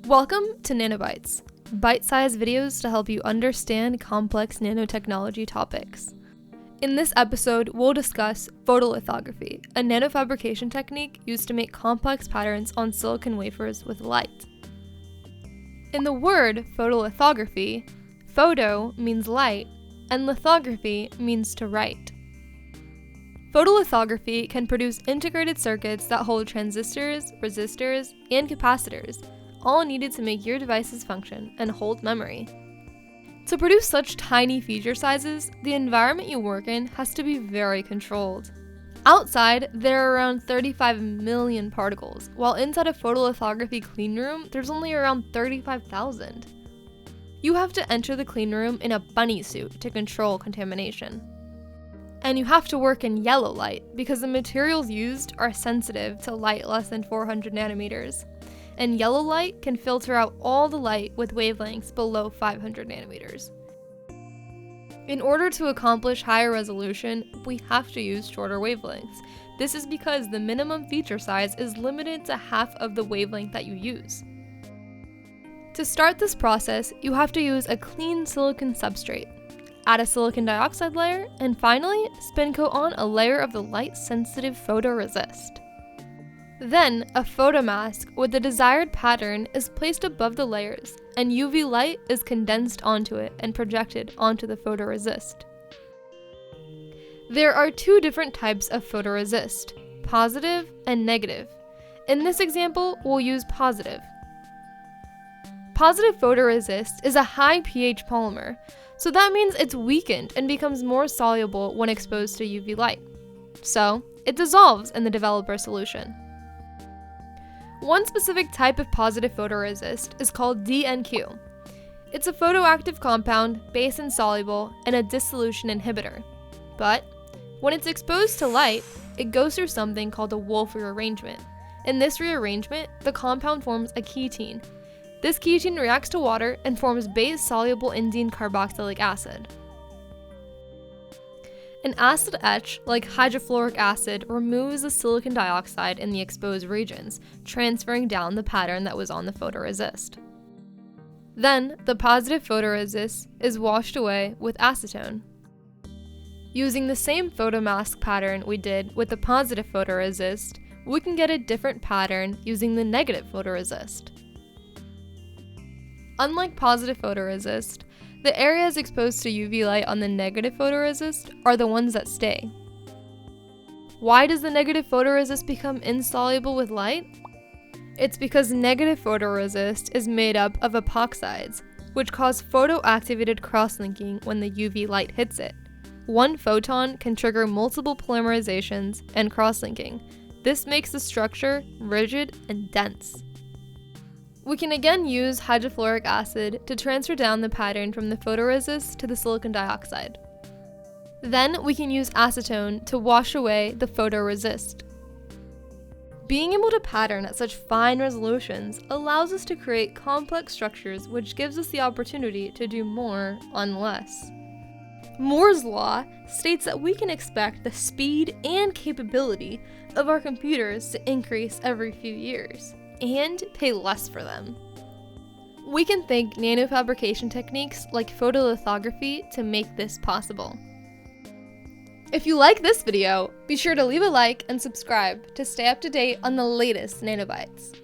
Welcome to NanoBites, bite-sized videos to help you understand complex nanotechnology topics. In this episode, we'll discuss photolithography, a nanofabrication technique used to make complex patterns on silicon wafers with light. In the word photolithography, photo means light, and lithography means to write. Photolithography can produce integrated circuits that hold transistors, resistors, and capacitors, all needed to make your devices function and hold memory. To produce such tiny feature sizes, the environment you work in has to be very controlled. Outside, there are around 35 million particles, while inside a photolithography cleanroom, there's only around 35,000. You have to enter the cleanroom in a bunny suit to control contamination. And you have to work in yellow light because the materials used are sensitive to light less than 400 nanometers. And yellow light can filter out all the light with wavelengths below 500 nanometers. In order to accomplish higher resolution, we have to use shorter wavelengths. This is because the minimum feature size is limited to half of the wavelength that you use. To start this process, you have to use a clean silicon substrate, add a silicon dioxide layer, and finally, spin coat on a layer of the light-sensitive photoresist. Then, a photomask with the desired pattern is placed above the layers, and UV light is condensed onto it and projected onto the photoresist. There are two different types of photoresist, positive and negative. In this example, we'll use positive. Positive photoresist is a high pH polymer, so that means it's weakened and becomes more soluble when exposed to UV light. So, it dissolves in the developer solution. One specific type of positive photoresist is called DNQ. It's a photoactive compound, base-insoluble, and a dissolution inhibitor. But when it's exposed to light, it goes through something called a Wolff rearrangement. In this rearrangement, the compound forms a ketene. This ketene reacts to water and forms base-soluble indene carboxylic acid. An acid etch, like hydrofluoric acid, removes the silicon dioxide in the exposed regions, transferring down the pattern that was on the photoresist. Then, the positive photoresist is washed away with acetone. Using the same photomask pattern we did with the positive photoresist, we can get a different pattern using the negative photoresist. Unlike positive photoresist, the areas exposed to UV light on the negative photoresist are the ones that stay. Why does the negative photoresist become insoluble with light? It's because negative photoresist is made up of epoxides, which cause photoactivated cross-linking when the UV light hits it. One photon can trigger multiple polymerizations and cross-linking. This makes the structure rigid and dense. We can again use hydrofluoric acid to transfer down the pattern from the photoresist to the silicon dioxide. Then we can use acetone to wash away the photoresist. Being able to pattern at such fine resolutions allows us to create complex structures, which gives us the opportunity to do more on less. Moore's law states that we can expect the speed and capability of our computers to increase every few years, and pay less for them. We can thank nanofabrication techniques like photolithography to make this possible. If you like this video, be sure to leave a like and subscribe to stay up to date on the latest NanoBites.